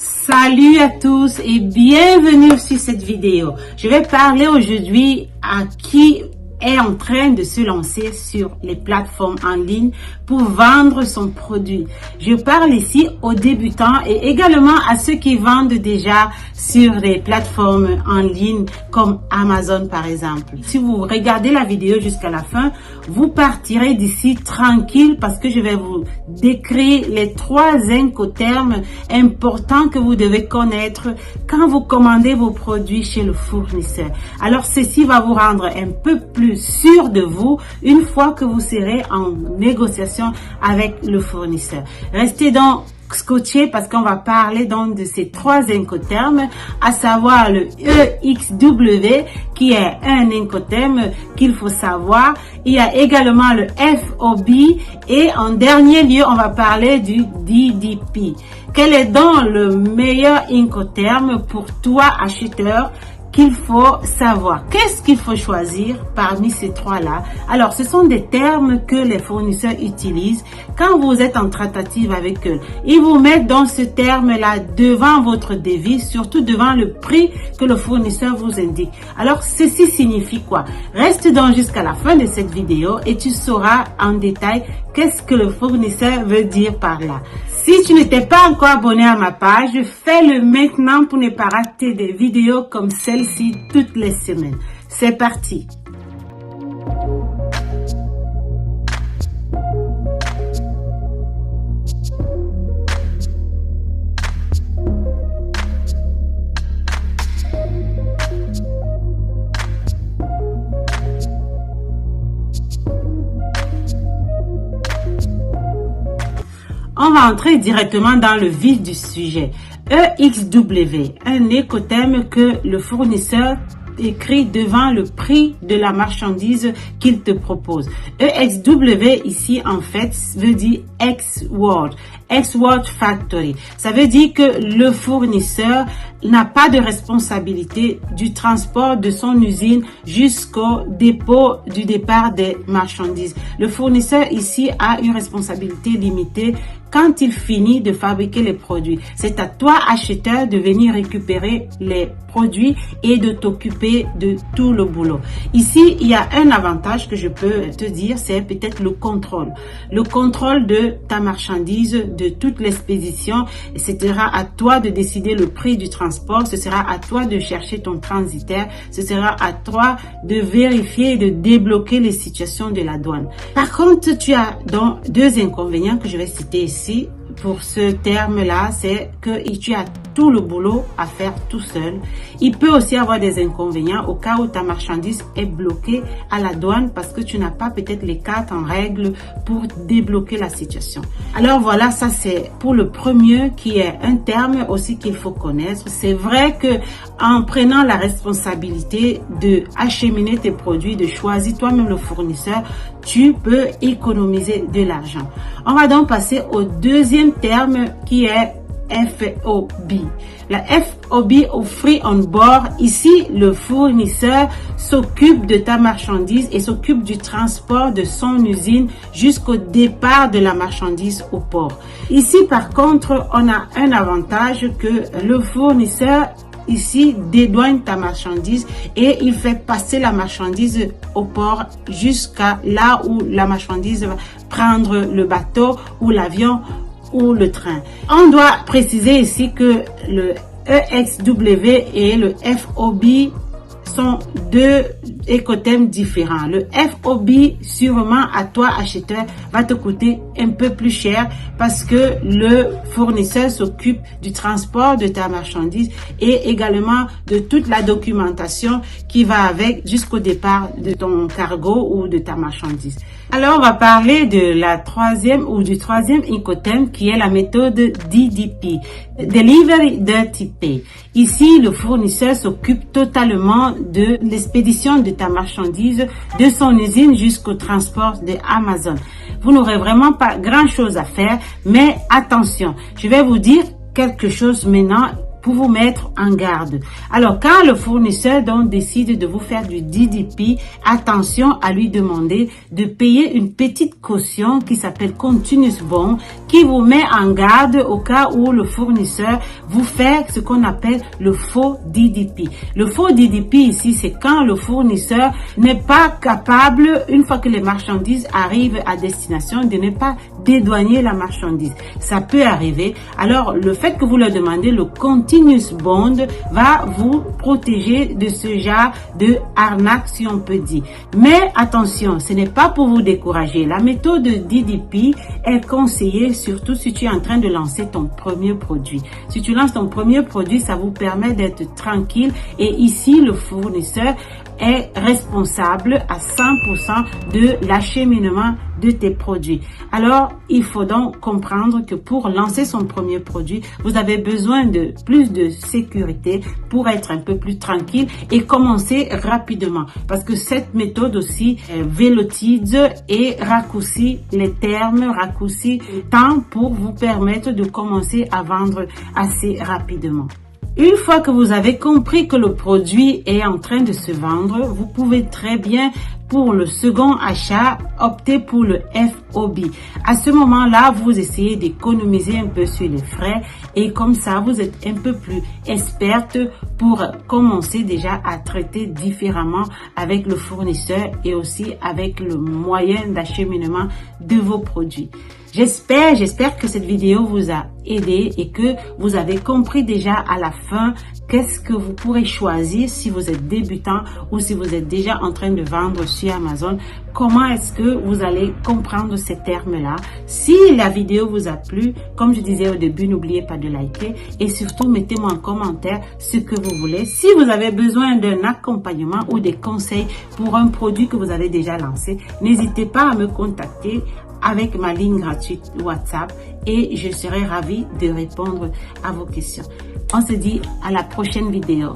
Salut à tous et bienvenue sur cette vidéo. Je vais parler aujourd'hui à qui est en train de se lancer sur les plateformes en ligne pour vendre son produit. Je parle ici aux débutants et également à ceux qui vendent déjà sur les plateformes en ligne comme Amazon par exemple. Si vous regardez la vidéo jusqu'à la fin, vous partirez d'ici tranquille parce que je vais vous décrire les 3 incoterms importants que vous devez connaître quand vous commandez vos produits chez le fournisseur. Alors ceci va vous rendre un peu plus sûr de vous une fois que vous serez en négociation avec le fournisseur. Restez donc scotché parce qu'on va parler donc de ces 3 incoterms, à savoir le EXW qui est un incoterme qu'il faut savoir. Il y a également le FOB et en dernier lieu on va parler du DDP. Quel est donc le meilleur incoterme pour toi acheteur qu'il faut savoir? Qu'est-ce qu'il faut choisir parmi ces 3-là? Alors, ce sont des termes que les fournisseurs utilisent quand vous êtes en traitative avec eux. Ils vous mettent dans ce terme-là devant votre devis, surtout devant le prix que le fournisseur vous indique. Alors, ceci signifie quoi? Reste donc jusqu'à la fin de cette vidéo et tu sauras en détail qu'est-ce que le fournisseur veut dire par là. Si tu n'étais pas encore abonné à ma page, fais-le maintenant pour ne pas rater des vidéos comme celle-ci toutes les semaines. C'est parti! On va entrer directement dans le vif du sujet. EXW, un écoterme que le fournisseur écrit devant le prix de la marchandise qu'il te propose. EXW ici en fait veut dire Ex-World Factory. Ça veut dire que le fournisseur n'a pas de responsabilité du transport de son usine jusqu'au dépôt du départ des marchandises. Le fournisseur ici a une responsabilité limitée quand il finit de fabriquer les produits. C'est à toi, acheteur, de venir récupérer les produits et de t'occuper de tout le boulot. Ici, il y a un avantage que je peux te dire, c'est peut-être le contrôle. Le contrôle de ta marchandise, de toute l'expédition. Et ce sera à toi de décider le prix du transport. Ce sera à toi de chercher ton transitaire. Ce sera à toi de vérifier et de débloquer les situations de la douane. Par contre, tu as donc 2 inconvénients que je vais citer ici. Pour ce terme-là, c'est que tu as tout le boulot à faire tout seul. Il peut aussi avoir des inconvénients au cas où ta marchandise est bloquée à la douane parce que tu n'as pas peut-être les cartes en règle pour débloquer la situation. Alors voilà, ça c'est pour le premier qui est un terme aussi qu'il faut connaître. C'est vrai que en prenant la responsabilité de acheminer tes produits, de choisir toi-même le fournisseur, tu peux économiser de l'argent. On va donc passer au deuxième terme qui est FOB. La FOB ou Free on Board, ici le fournisseur s'occupe de ta marchandise et s'occupe du transport de son usine jusqu'au départ de la marchandise au port. Ici par contre, on a un avantage que le fournisseur ici dédouane ta marchandise et il fait passer la marchandise au port jusqu'à là où la marchandise va prendre le bateau ou l'avion ou le train. On doit préciser ici que le EXW et le FOB sont 2 écothèmes différents. Le FOB, sûrement à toi acheteur, va te coûter un peu plus cher parce que le fournisseur s'occupe du transport de ta marchandise et également de toute la documentation qui va avec jusqu'au départ de ton cargo ou de ta marchandise. Alors, on va parler de la 3e ou du 3e incoterm qui est la méthode DDP, Delivery Dirty Pay. Ici, le fournisseur s'occupe totalement de l'expédition de ta marchandise de son usine jusqu'au transport de Amazon. Vous n'aurez vraiment pas grand chose à faire, mais attention, je vais vous dire quelque chose maintenant pour vous mettre en garde. Alors, quand le fournisseur donc décide de vous faire du DDP, attention à lui demander de payer une petite caution qui s'appelle Continuous Bond, qui vous met en garde au cas où le fournisseur vous fait ce qu'on appelle le faux DDP. Le faux DDP ici, c'est quand le fournisseur n'est pas capable, une fois que les marchandises arrivent à destination, de ne pas dédouaner la marchandise. Ça peut arriver. Alors, le fait que vous leur demandez le Continuous Bond va vous protéger de ce genre de arnaque, si on peut dire. Mais attention, ce n'est pas pour vous décourager. La méthode DDP est conseillée surtout si tu es en train de lancer ton premier produit. Si tu lances ton premier produit, ça vous permet d'être tranquille et ici, le fournisseur est responsable à 100% de l'acheminement de tes produits. Alors, il faut donc comprendre que pour lancer son premier produit, vous avez besoin de plus de sécurité pour être un peu plus tranquille et commencer rapidement. Parce que cette méthode aussi vélotise et raccourcit les termes, raccourcit le temps pour vous permettre de commencer à vendre assez rapidement. Une fois que vous avez compris que le produit est en train de se vendre, vous pouvez très bien, pour le second achat, opter pour le FOB. À ce moment-là, vous essayez d'économiser un peu sur les frais et comme ça, vous êtes un peu plus experte pour commencer déjà à traiter différemment avec le fournisseur et aussi avec le moyen d'acheminement de vos produits. J'espère que cette vidéo vous a aidé et que vous avez compris déjà à la fin qu'est-ce que vous pourrez choisir si vous êtes débutant ou si vous êtes déjà en train de vendre sur Amazon. Comment est-ce que vous allez comprendre ces termes-là? Si la vidéo vous a plu, comme je disais au début, n'oubliez pas de liker et surtout mettez-moi en commentaire ce que vous voulez. Si vous avez besoin d'un accompagnement ou des conseils pour un produit que vous avez déjà lancé, n'hésitez pas à me contacter avec ma ligne gratuite WhatsApp et je serai ravie de répondre à vos questions. On se dit à la prochaine vidéo.